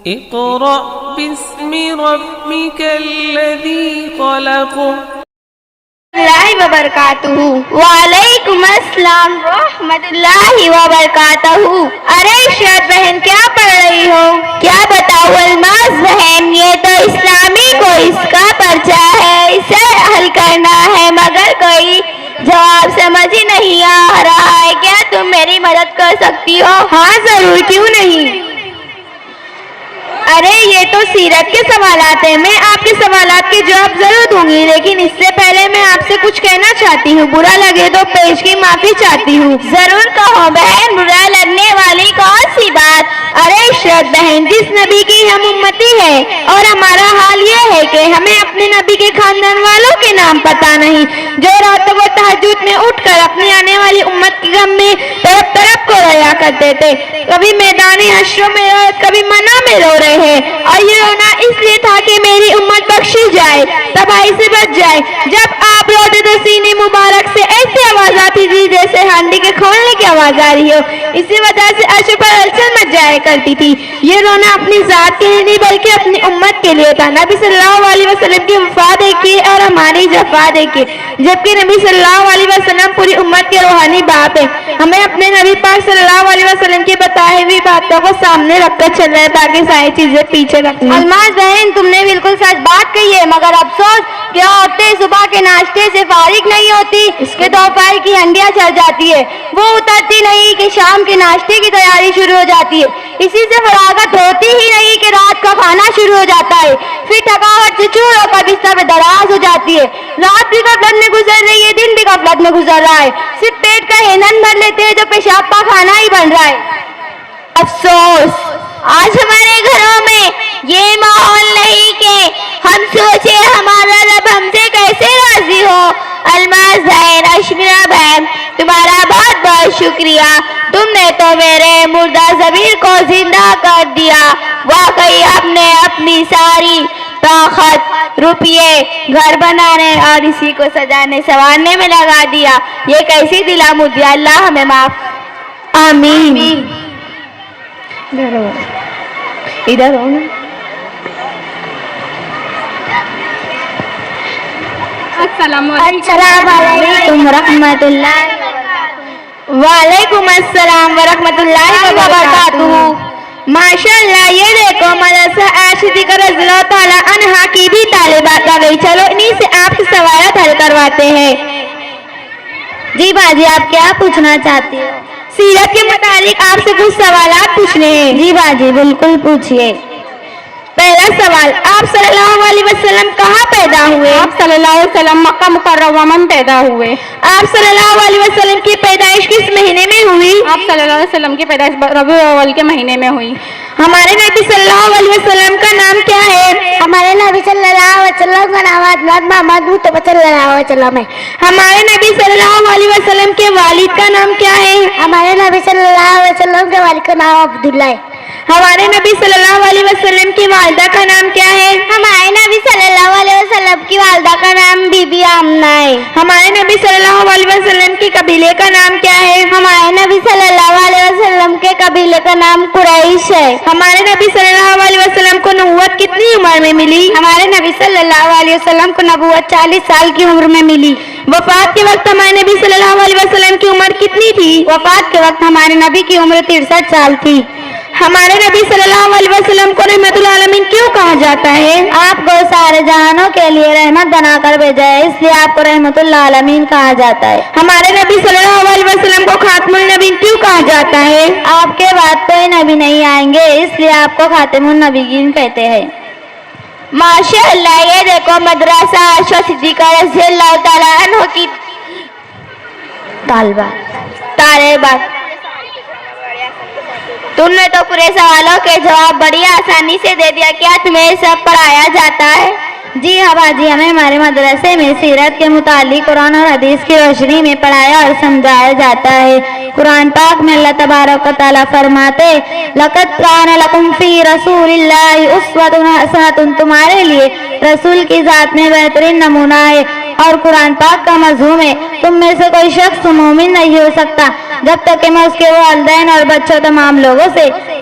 اقرأ باسم ربك الذي خلق. اللہ وبرکاتہ. وعلیکم السلام ورحمۃ اللہ وبرکاتہ. ارے ارشاد بہن کیا پڑھ رہی ہو؟ کیا بتاؤ الماس بہن، یہ تو اسلامی کوئز کا پرچہ ہے، اسے حل کرنا ہے مگر کوئی جواب سمجھ ہی نہیں آ رہا ہے. کیا تم میری مدد کر سکتی ہو؟ ہاں ضرور، کیوں نہیں. ارے یہ تو سیرت کے سوالات ہیں، میں آپ کے سوالات کے جواب ضرور دوں گی، لیکن اس سے پہلے میں آپ سے کچھ کہنا چاہتی ہوں. برا لگے تو پیش کی معافی چاہتی ہوں. ضرور کہو بہن، برا لگنے والی کون سی بات. ارے عشرت بہن، جس نبی کی ہم امتی ہے اور ہمارا حال یہ ہے کہ ہمیں اپنے نبی کے خاندان والوں کے نام پتہ نہیں، جو راتوں کو تہجد میں اٹھ کر اپنی آنے والی امت کے غم میں طرف طرف کو رویا کرتے تھے. کبھی میدان حشر میں اور کبھی منا میں رو رہے ہیں، اور یہ رونا اس لیے تھا کہ میری امت بخشی جائے، تباہی سے بچ جائے. جب آپ روتے تو سینے مبارک سے ایسی آواز آتی تھی جیسے ہانڈی کے کھولنے کی آواز آ رہی ہو. اسی وجہ سے عرش پر ہلچل مچ جایا کرتی تھی. یہ رونا اپنی ذات کے لیے نہیں بلکہ اپنی امت کے لیے تھا. نبی صلی اللہ علیہ وسلم کی وفات دیکھیے اور ہماری جفا دیکھیے، جبکہ نبی صلی اللہ علیہ وسلم پوری امت کے روحانی باپ ہے. ہمیں اپنے نبی پاک صلی اللہ علیہ وسلم کی بتائی ہوئی باتوں کو سامنے رکھ کر چل رہے ہیں تاکہ ساری چیزیں پیچھے رکھنی. الماس بہن، تم نے بالکل سچ بات کہی ہے، مگر افسوس کہ عورتیں صبح کے ناشتے سے فارغ نہیں ہوتی کہ دوپہر کی ہنڈیاں چل جاتی ہے. وہ اترتی نہیں کہ شام کے ناشتے کی تیاری شروع ہو جاتی ہے. اسی سے فراغت ہوتی ہی نہیں کہ رات کا کھانا شروع ہو جاتا ہے. پھر تھکاوٹ سے چور ہو کر بستر میں دراز ہو جاتی ہے. رات بھی غفلت میں گزر رہی ہے، دن بھی غفلت میں گزر رہا ہے. صرف پیٹ کا ایندھن بھر لیتے ہیں جو پیشاب کا کھانا ہی بن رہا ہے. افسوس آج ہمارے گھروں میں یہ ماحول نہیں کہ ہم سوچے ہمارا رب ہم سے کیسے راضی ہو. الماس بہن، اشمیرہ بہن، تمہارا بہت بہت شکریہ. تم نے تو میرے مردہ ضمیر کو زندہ کر دیا. واقعی ہم نے اپنی ساری طاقت روپیے گھر بنانے اور اسی کو سجانے سنوارنے میں لگا دیا. یہ کیسی دلامردی. اللہ ہمیں معاف. آمین. ادھر ہو نا. السلام علیکم ورحمۃ اللہ. وعلیکم السلام ورحمۃ اللہ وبرکاتہ. ماشاء اللہ، یہ دیکھو مدرسہ عائشہ رضی اللہ تعالیٰ عنہا کی بھی طالبات آ گئی. چلو انہی سے آپ کے سوالات حل کرواتے ہیں. جی باجی، آپ کیا پوچھنا چاہتی ہو؟ سیرت کے متعلق آپ سے کچھ سوالات پوچھنے ہیں. جی باجی بالکل پوچھیے. پہلا سوال، آپ صلی اللہ علیہ وسلم کہاں پیدا ہوئے؟ آپ صلی اللہ علیہ وسلم مکہ مکرمہ میں پیدا ہوئے. آپ صلی اللہ علیہ وسلم کی پیدائش کس مہینے میں ہوئی؟ آپ صلی اللہ علیہ وسلم کی پیدائش ربیع الاول کے مہینے میں ہوئی. ہمارے نبی صلی اللہ علیہ وسلم کا نام کیا ہے؟ ہمارے نبی صلی اللہ علیہ وسلم کا نام حضرت محمد مصطفیٰ صلی اللہ علیہ وسلم ہے. ہمارے نبی صلی اللہ علیہ وسلم کے والد کا نام کیا ہے؟ ہمارے نبی صلی اللہ علیہ وسلم کے والد کا نام عبداللہ ہے. ہمارے نبی صلی اللہ علیہ وسلم کی والدہ کا نام کیا ہے؟ ہمارے نبی صلی اللہ علیہ وسلم کی والدہ کا نام بی بی آمنہ ہے. ہمارے نبی صلی اللہ علیہ وسلم کے قبیلے کا نام کیا ہے؟ ہمارے نبی صلی اللہ علیہ وسلم کے قبیلے کا نام قریش ہے. ہمارے نبی صلی اللہ علیہ وسلم کو نبوت کتنی عمر میں ملی؟ ہمارے نبی صلی اللہ علیہ وسلم کو نبوت 40 سال کی عمر میں ملی. وفات کے وقت ہمارے نبی صلی اللہ علیہ وسلم کی عمر کتنی تھی؟ وفات کے وقت ہمارے نبی کی عمر 63 سال تھی. ہمارے نبی صلی اللہ علیہ وسلم کو رحمت العالمین کیوں کہا جاتا ہے؟ آپ کو سارے جہانوں کے لیے رحمت بنا کر بھیجا ہے، اس لیے آپ کو رحمت العالمین کہا جاتا ہے. ہمارے نبی صلی اللہ علیہ وسلم کو خاتم النبیین کیوں کہا جاتا ہے؟ آپ کے بعد کوئی نبی نہیں آئیں گے، اس لیے آپ کو خاتم النبیین کہتے ہیں. ماشاء اللہ، یہ دیکھو مدرسہ عائشہ صدیقہ رضی اللہ تعالیٰ عنہ کی طالبات. تم نے تو پورے سوالوں کے جواب بڑی آسانی سے دے دیا. کیا تمہیں سب پڑھایا جاتا ہے؟ جی ہاں باجی، ہمیں ہمارے مدرسے میں سیرت کے متعلق قرآن اور حدیث کی روشنی میں پڑھایا اور سمجھایا جاتا ہے. قرآن پاک میں اللہ تبارک و تعالیٰ فرماتے، لَقَدْ كَانَ لَكُمْ فِي رَسُولِ اللَّهِ أُسْوَةٌ حَسَنَةٌ، تمہارے لیے رسول کی ذات میں بہترین نمونہ ہے. اور قرآن پاک کا مضمون ہے، تم میں سے کوئی شخص مومن نہیں ہو سکتا جب تک کہ میں اس کے والدین اور بچوں تمام لوگوں سے